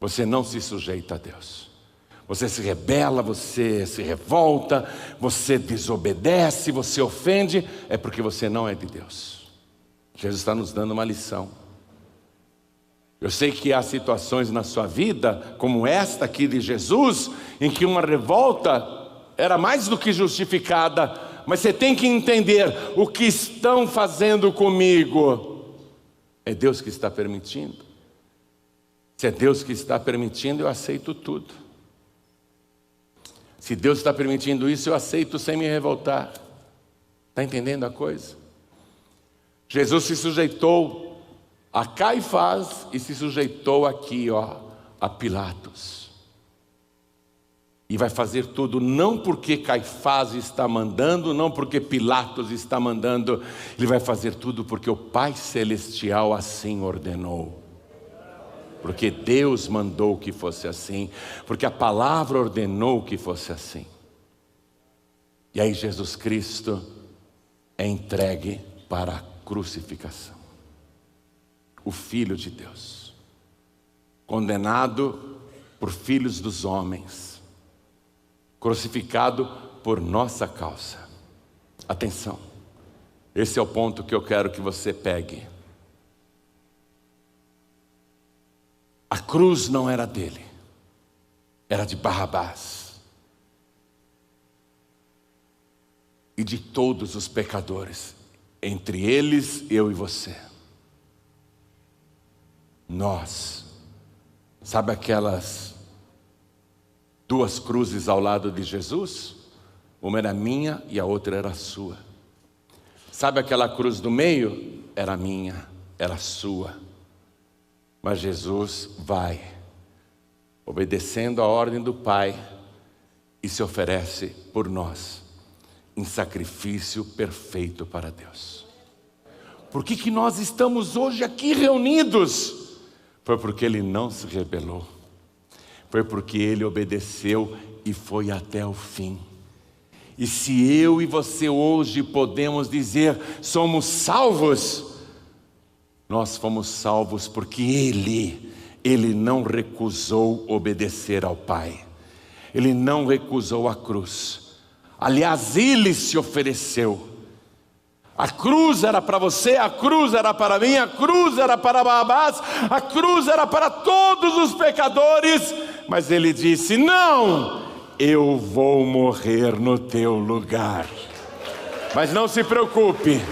Você não se sujeita a Deus. Você se rebela, você se revolta, você desobedece, você ofende, é porque você não é de Deus. Jesus está nos dando uma lição. Eu sei que há situações na sua vida, como esta aqui de Jesus, em que uma revolta era mais do que justificada, mas você tem que entender: o que estão fazendo comigo é Deus que está permitindo. Se é Deus que está permitindo, eu aceito tudo. Se Deus está permitindo isso, eu aceito sem me revoltar. Está entendendo a coisa? Jesus se sujeitou a Caifás e se sujeitou aqui, a Pilatos. E vai fazer tudo não porque Caifás está mandando, não porque Pilatos está mandando. Ele vai fazer tudo porque o Pai Celestial assim ordenou. Porque Deus mandou que fosse assim, porque a palavra ordenou que fosse assim. E aí Jesus Cristo é entregue para a crucificação. O Filho de Deus, condenado por filhos dos homens, crucificado por nossa causa. Atenção, esse é o ponto que eu quero que você pegue. A cruz não era dele, era de Barrabás e de todos os pecadores, entre eles eu e você. Nós, sabe aquelas duas cruzes ao lado de Jesus? Uma era minha e a outra era sua. Sabe aquela cruz do meio? Era minha, era sua. Mas Jesus vai, obedecendo a ordem do Pai, e se oferece por nós, em sacrifício perfeito para Deus. Por que nós estamos hoje aqui reunidos? Foi porque Ele não se rebelou, foi porque Ele obedeceu e foi até o fim. E se eu e você hoje podemos dizer somos salvos, nós fomos salvos porque Ele não recusou obedecer ao Pai, Ele não recusou a cruz. Aliás, Ele se ofereceu. A cruz era para você, a cruz era para mim, a cruz era para Barrabás, a cruz era para todos os pecadores, mas Ele disse: não, eu vou morrer no teu lugar. Mas não se preocupe,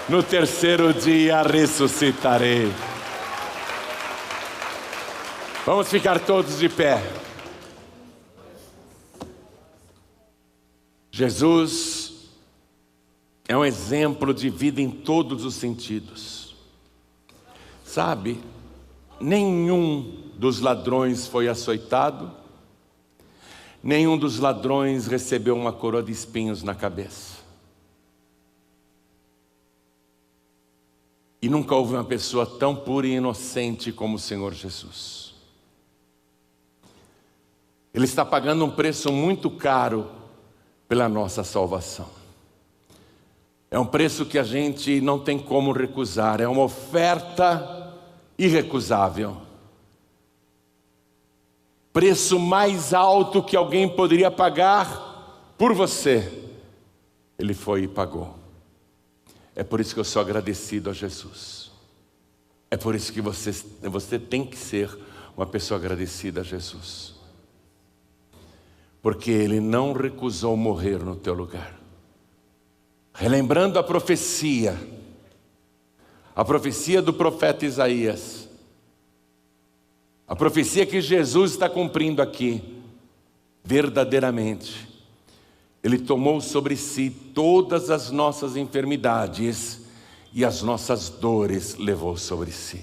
no terceiro dia ressuscitarei. Vamos ficar todos de pé. Jesus é um exemplo de vida em todos os sentidos. Sabe, nenhum dos ladrões foi açoitado, nenhum dos ladrões recebeu uma coroa de espinhos na cabeça. E nunca houve uma pessoa tão pura e inocente como o Senhor Jesus. Ele está pagando um preço muito caro pela nossa salvação. É um preço que a gente não tem como recusar, é uma oferta irrecusável. Preço mais alto que alguém poderia pagar por você, Ele foi e pagou. É por isso que eu sou agradecido a Jesus. É por isso que você tem que ser uma pessoa agradecida a Jesus. Porque Ele não recusou morrer no teu lugar. Relembrando a profecia do profeta Isaías, a profecia que Jesus está cumprindo aqui, verdadeiramente, Ele tomou sobre si todas as nossas enfermidades e as nossas dores levou sobre si.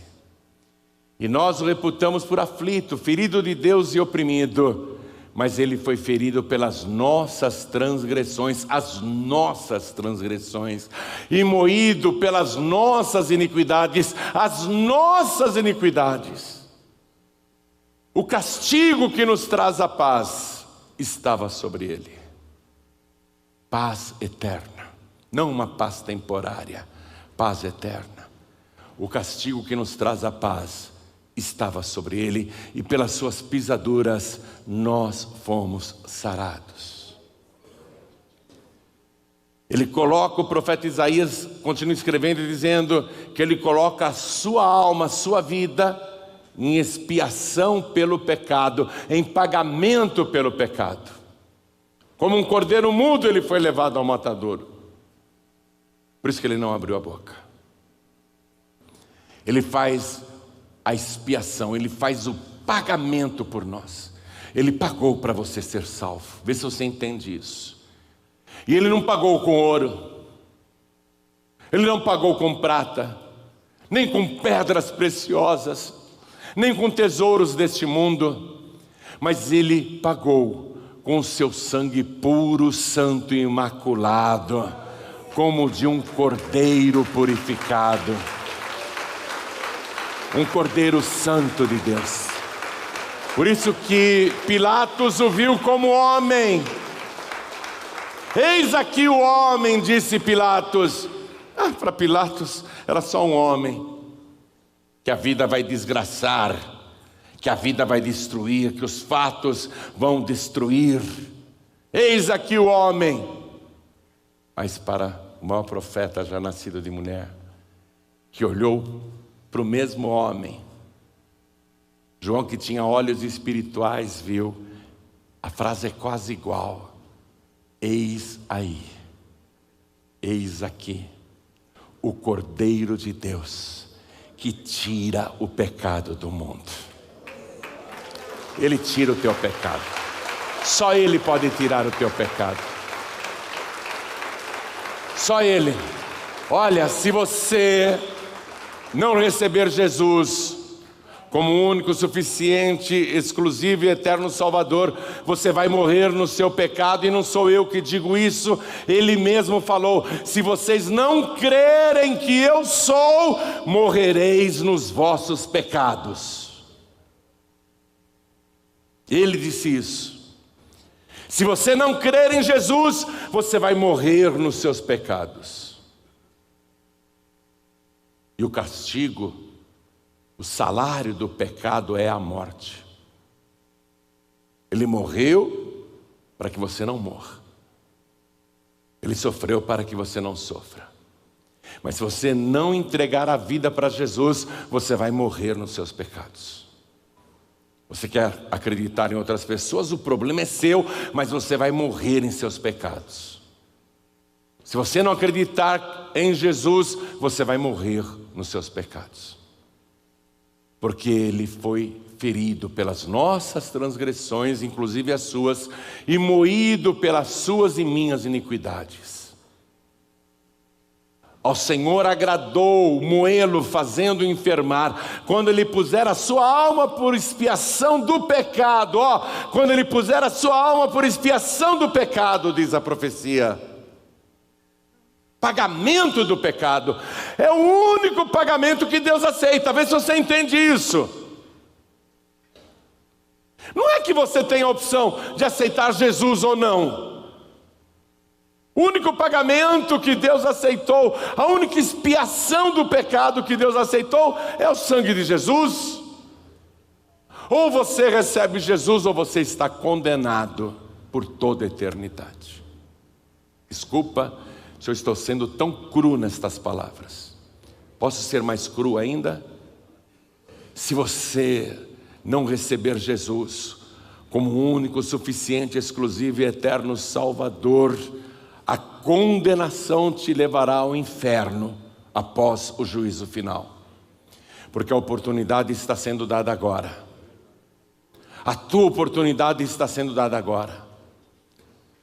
E nós o reputamos por aflito, ferido de Deus e oprimido, mas Ele foi ferido pelas nossas transgressões, as nossas transgressões, e moído pelas nossas iniquidades, as nossas iniquidades. O castigo que nos traz a paz estava sobre Ele. Paz eterna, não uma paz temporária, paz eterna. O castigo que nos traz a paz estava sobre Ele, e pelas suas pisaduras nós fomos sarados. Ele coloca, o profeta Isaías continua escrevendo e dizendo que Ele coloca a sua alma, a sua vida em expiação pelo pecado, em pagamento pelo pecado. Como um cordeiro mudo Ele foi levado ao matadouro. Por isso que Ele não abriu a boca. Ele faz a expiação, Ele faz o pagamento por nós. Ele pagou para você ser salvo. Vê se você entende isso. E Ele não pagou com ouro, Ele não pagou com prata, nem com pedras preciosas, nem com tesouros deste mundo, mas Ele pagou com o seu sangue puro, santo e imaculado, como de um cordeiro purificado. Um cordeiro santo de Deus. Por isso que Pilatos o viu como homem. Eis aqui o homem, disse Pilatos. Para Pilatos era só um homem que a vida vai desgraçar, que a vida vai destruir, que os fatos vão destruir. Eis aqui o homem. Mas para o maior profeta já nascido de mulher, que olhou para o mesmo homem, João, que tinha olhos espirituais, viu, a frase é quase igual: eis aí, eis aqui, o Cordeiro de Deus, que tira o pecado do mundo. Ele tira o teu pecado, só Ele pode tirar o teu pecado, só Ele. Olha, se você não receber Jesus como o único, suficiente, exclusivo e eterno Salvador, você vai morrer no seu pecado. E não sou eu que digo isso, Ele mesmo falou: se vocês não crerem que eu sou, morrereis nos vossos pecados. Ele disse isso. Se você não crer em Jesus, você vai morrer nos seus pecados. E o castigo, o salário do pecado é a morte. Ele morreu para que você não morra. Ele sofreu para que você não sofra. Mas se você não entregar a vida para Jesus, você vai morrer nos seus pecados. Você quer acreditar em outras pessoas, o problema é seu, mas você vai morrer em seus pecados. Se você não acreditar em Jesus, você vai morrer nos seus pecados. Porque Ele foi ferido pelas nossas transgressões, inclusive as suas, e moído pelas suas e minhas iniquidades. Ao Senhor agradou moê-lo, fazendo enfermar, quando ele puser a sua alma por expiação do pecado. Quando ele puser a sua alma por expiação do pecado, diz a profecia. Pagamento do pecado é o único pagamento que Deus aceita. Vê se você entende isso. Não é que você tem a opção de aceitar Jesus ou não. O único pagamento que Deus aceitou, a única expiação do pecado que Deus aceitou é o sangue de Jesus. Ou você recebe Jesus ou você está condenado por toda a eternidade. Desculpa se eu estou sendo tão cru nestas palavras. Posso ser mais cru ainda? Se você não receber Jesus como o único, suficiente, exclusivo e eterno Salvador, a condenação te levará ao inferno após o juízo final. Porque a oportunidade está sendo dada agora. A tua oportunidade está sendo dada agora.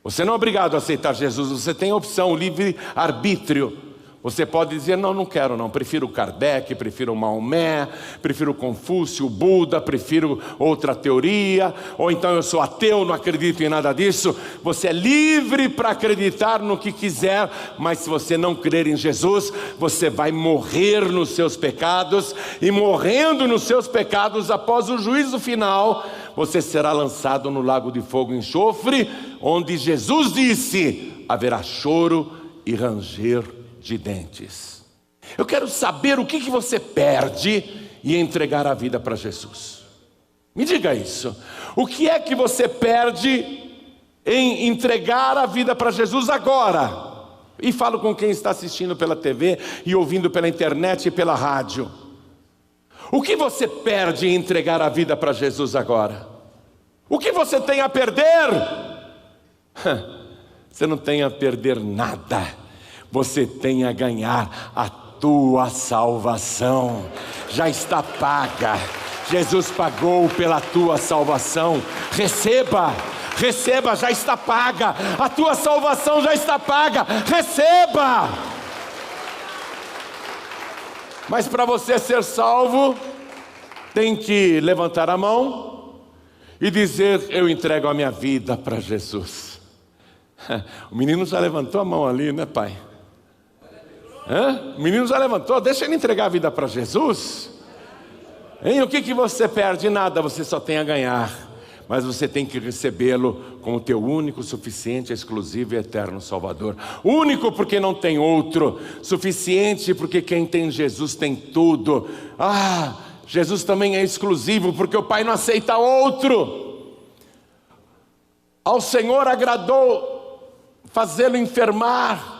Você não é obrigado a aceitar Jesus, você tem a opção, o livre-arbítrio. Você pode dizer, não quero não, prefiro Kardec, prefiro Maomé, prefiro Confúcio, Buda, prefiro outra teoria, ou então eu sou ateu, não acredito em nada disso. Você é livre para acreditar no que quiser, mas se você não crer em Jesus, você vai morrer nos seus pecados, e morrendo nos seus pecados, após o juízo final, você será lançado no lago de fogo e enxofre, onde Jesus disse, haverá choro e ranger de dentes. Eu quero saber o que você perde em entregar a vida para Jesus. Me diga isso. O que é que você perde em entregar a vida para Jesus agora? E falo com quem está assistindo pela TV e ouvindo pela internet e pela rádio. O que você perde em entregar a vida para Jesus agora? O que você tem a perder? Você não tem a perder nada. Você tem a ganhar a tua salvação. Já está paga. Jesus pagou pela tua salvação. Receba, já está paga. A tua salvação já está paga. Receba. Mas para você ser salvo, tem que levantar a mão e dizer, eu entrego a minha vida para Jesus. O menino já levantou a mão ali, né, pai? O menino já levantou, deixa ele entregar a vida para Jesus. O que você perde? Nada, você só tem a ganhar. Mas você tem que recebê-lo como teu único, suficiente, exclusivo e eterno Salvador. Único porque não tem outro. Suficiente porque quem tem Jesus tem tudo. Jesus também é exclusivo porque o Pai não aceita outro. Ao Senhor agradou fazê-lo enfermar,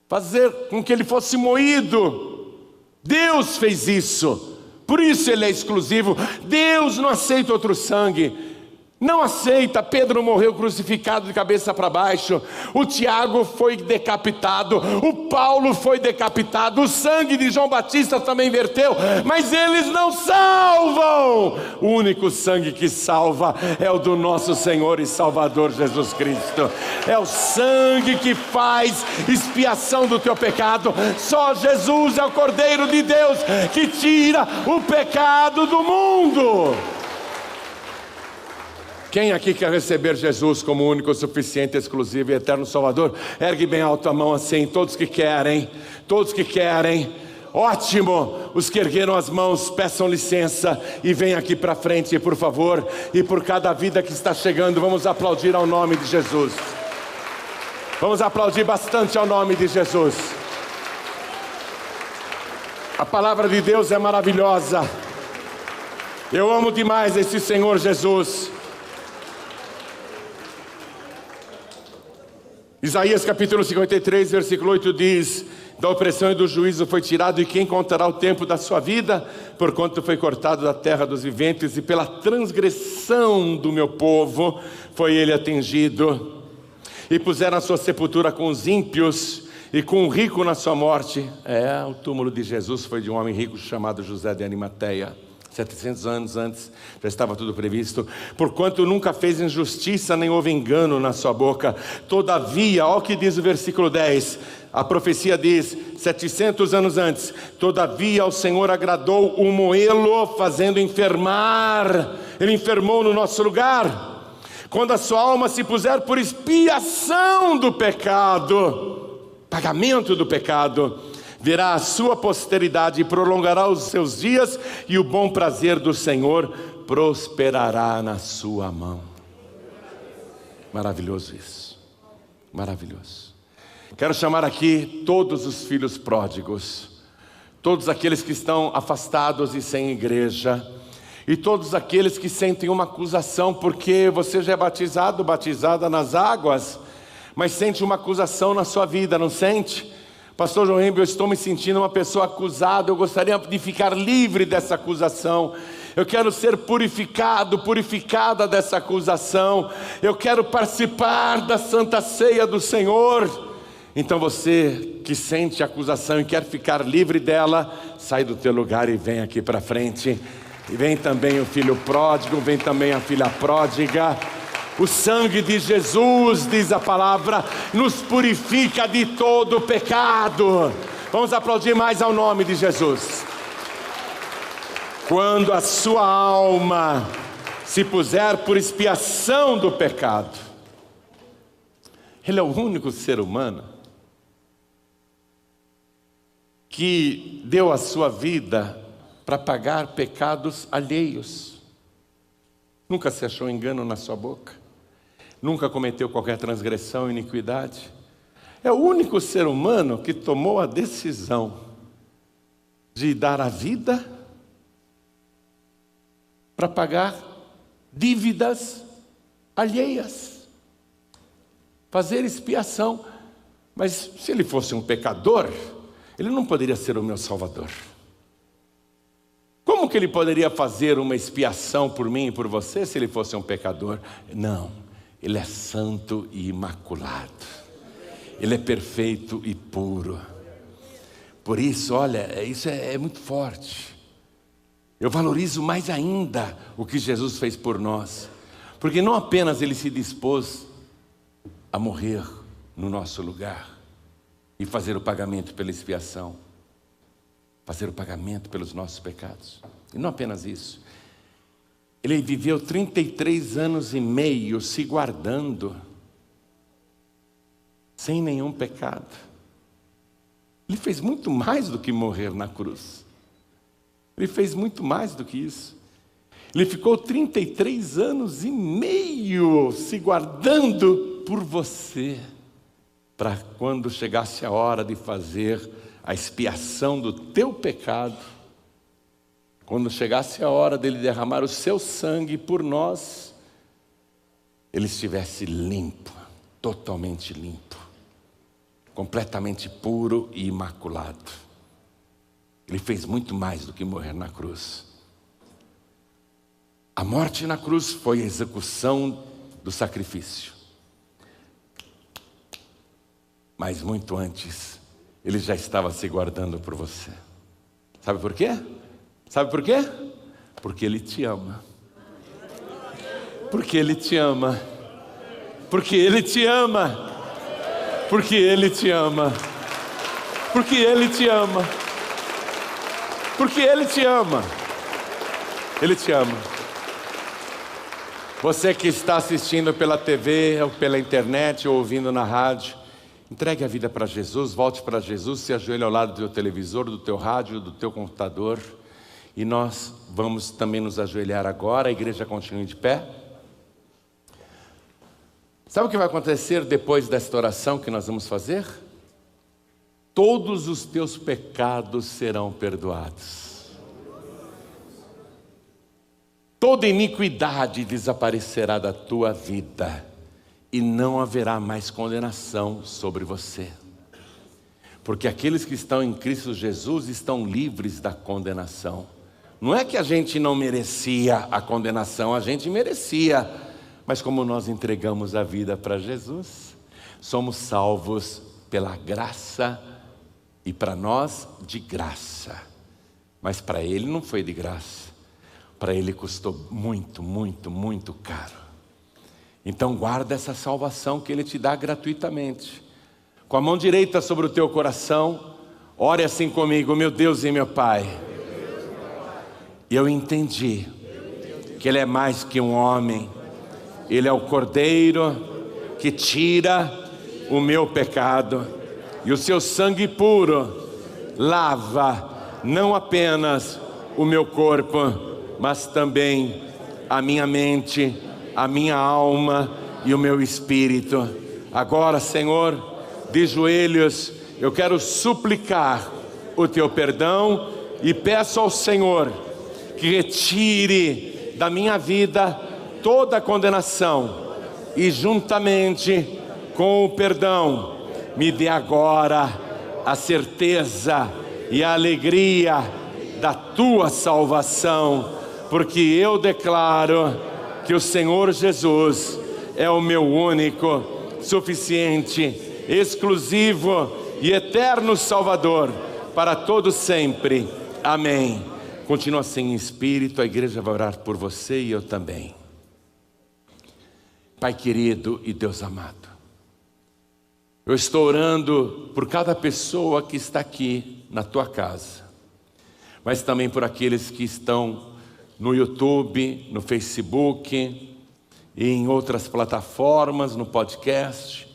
fazer com que ele fosse moído. Deus fez isso, por isso ele é exclusivo. Deus não aceita outro sangue, não aceita. Pedro morreu crucificado de cabeça para baixo, o Tiago foi decapitado, o Paulo foi decapitado, o sangue de João Batista também verteu, mas eles não salvam. O único sangue que salva é o do nosso Senhor e Salvador Jesus Cristo. É o sangue que faz expiação do teu pecado. Só Jesus é o Cordeiro de Deus que tira o pecado do mundo. Quem aqui quer receber Jesus como único, suficiente, exclusivo e eterno Salvador? Ergue bem alto a mão assim, todos que querem, ótimo. Os que ergueram as mãos, peçam licença e venham aqui para frente, por favor. E por cada vida que está chegando, vamos aplaudir ao nome de Jesus. Vamos aplaudir bastante ao nome de Jesus. A palavra de Deus é maravilhosa. Eu amo demais esse Senhor Jesus. Isaías capítulo 53, versículo 8 diz: da opressão e do juízo foi tirado, e quem contará o tempo da sua vida? Porquanto foi cortado da terra dos viventes, e pela transgressão do meu povo foi ele atingido. E puseram a sua sepultura com os ímpios, e com o rico na sua morte. O túmulo de Jesus foi de um homem rico chamado José de Arimateia. 700 anos antes, já estava tudo previsto. Porquanto nunca fez injustiça, nem houve engano na sua boca. Todavia, olha o que diz o versículo 10. A profecia diz, 700 anos antes: todavia o Senhor agradou o moê-lo, fazendo enfermar. Ele enfermou no nosso lugar. Quando a sua alma se puser por expiação do pecado, pagamento do pecado, verá a sua posteridade e prolongará os seus dias, e o bom prazer do Senhor prosperará na sua mão. Maravilhoso isso, maravilhoso. Quero chamar aqui todos os filhos pródigos, todos aqueles que estão afastados e sem igreja, e todos aqueles que sentem uma acusação, porque você já é batizado, batizada nas águas, mas sente uma acusação na sua vida, não sente? Pastor João Ribeiro, eu estou me sentindo uma pessoa acusada, eu gostaria de ficar livre dessa acusação. Eu quero ser purificado, purificada dessa acusação. Eu quero participar da Santa Ceia do Senhor. Então você que sente a acusação e quer ficar livre dela, sai do teu lugar e vem aqui para frente. E vem também o filho pródigo, vem também a filha pródiga. O sangue de Jesus, diz a palavra, nos purifica de todo pecado. Vamos aplaudir mais ao nome de Jesus. Quando a sua alma se puser por expiação do pecado, ele é o único ser humano que deu a sua vida para pagar pecados alheios. Nunca se achou engano na sua boca. Nunca cometeu qualquer transgressão, iniquidade. É o único ser humano que tomou a decisão de dar a vida para pagar dívidas alheias, fazer expiação. Mas se ele fosse um pecador, ele não poderia ser o meu Salvador. Como que ele poderia fazer uma expiação por mim e por você se ele fosse um pecador? Não. Ele é santo e imaculado. Ele é perfeito e puro. Por isso, olha, isso é muito forte. Eu valorizo mais ainda o que Jesus fez por nós. Porque não apenas Ele se dispôs a morrer no nosso lugar e fazer o pagamento pela expiação, fazer o pagamento pelos nossos pecados. E não apenas isso. Ele viveu 33 anos e meio se guardando, sem nenhum pecado. Ele fez muito mais do que morrer na cruz. Ele fez muito mais do que isso. Ele ficou 33 anos e meio se guardando por você, para quando chegasse a hora de fazer a expiação do teu pecado, quando chegasse a hora dele derramar o seu sangue por nós, ele estivesse limpo, totalmente limpo, completamente puro e imaculado. Ele fez muito mais do que morrer na cruz. A morte na cruz foi a execução do sacrifício. Mas muito antes, ele já estava se guardando por você. Sabe por quê? Sabe por quê? Porque Ele te ama. Porque Ele te ama. Porque Ele te ama. Porque Ele te ama. Porque Ele te ama. Porque Ele te ama. Ele te ama. Você que está assistindo pela TV, ou pela internet, ou ouvindo na rádio, entregue a vida para Jesus, volte para Jesus, se ajoelhe ao lado do teu televisor, do teu rádio, do teu computador. E nós vamos também nos ajoelhar agora, a igreja continue de pé. Sabe o que vai acontecer depois desta oração que nós vamos fazer? Todos os teus pecados serão perdoados. Toda iniquidade desaparecerá da tua vida e não haverá mais condenação sobre você. Porque aqueles que estão em Cristo Jesus estão livres da condenação. Não é que a gente não merecia a condenação, a gente merecia. Mas como nós entregamos a vida para Jesus, somos salvos pela graça e para nós de graça. Mas para Ele não foi de graça. para Ele custou muito, muito, muito caro. Então guarda essa salvação que Ele te dá gratuitamente. Com a mão direita sobre o teu coração, ore assim comigo: meu Deus e meu Pai, eu entendi que Ele é mais que um homem. Ele é o Cordeiro que tira o meu pecado, e o seu sangue puro lava não apenas o meu corpo, mas também a minha mente, a minha alma e o meu espírito. Agora, Senhor, de joelhos, eu quero suplicar o teu perdão e peço ao Senhor que retire da minha vida toda a condenação e, juntamente com o perdão, me dê agora a certeza e a alegria da tua salvação, porque eu declaro que o Senhor Jesus é o meu único, suficiente, exclusivo e eterno Salvador para todo sempre. Amém. Continua assim em espírito, a igreja vai orar por você e eu também. Pai querido e Deus amado, eu estou orando por cada pessoa que está aqui na tua casa, mas também por aqueles que estão no YouTube, no Facebook e em outras plataformas, no podcast.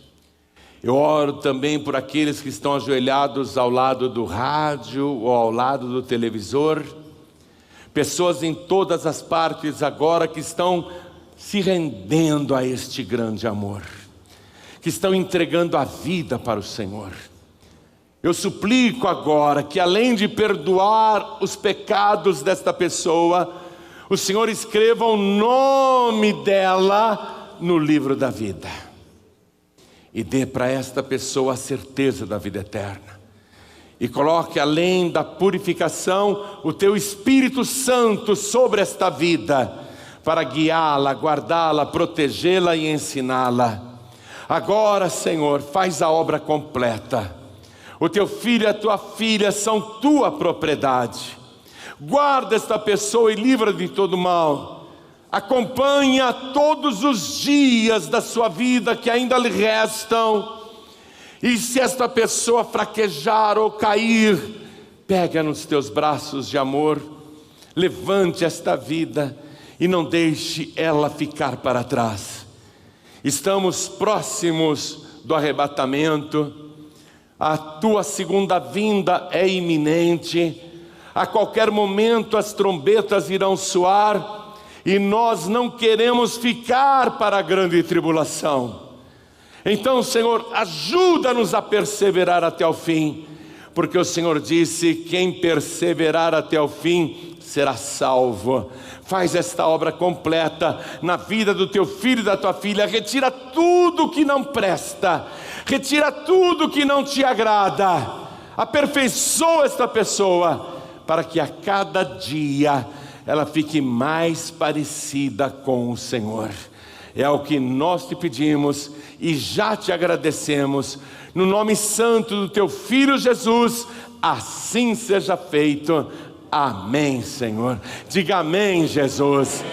Eu oro também por aqueles que estão ajoelhados ao lado do rádio ou ao lado do televisor. Pessoas em todas as partes agora que estão se rendendo a este grande amor, que estão entregando a vida para o Senhor. Eu suplico agora que, além de perdoar os pecados desta pessoa, o Senhor escreva o nome dela no livro da vida e dê para esta pessoa a certeza da vida eterna. E coloque, além da purificação, o teu Espírito Santo sobre esta vida, para guiá-la, guardá-la, protegê-la e ensiná-la. Agora, Senhor, faz a obra completa. O teu filho e a tua filha são tua propriedade. Guarda esta pessoa e livra de todo mal. Acompanha todos os dias da sua vida que ainda lhe restam. E se esta pessoa fraquejar ou cair, pega nos teus braços de amor, levante esta vida e não deixe ela ficar para trás. Estamos próximos do arrebatamento, a tua segunda vinda é iminente, a qualquer momento as trombetas irão soar, e nós não queremos ficar para a grande tribulação. Então, Senhor, ajuda-nos a perseverar até o fim, porque o Senhor disse: quem perseverar até o fim será salvo. Faz esta obra completa na vida do teu filho e da tua filha. Retira tudo que não presta, retira tudo que não te agrada, aperfeiçoa esta pessoa, para que a cada dia ela fique mais parecida com o Senhor. É o que nós te pedimos e já te agradecemos, no nome santo do teu Filho Jesus. Assim seja feito. Amém, Senhor. Diga amém, Jesus.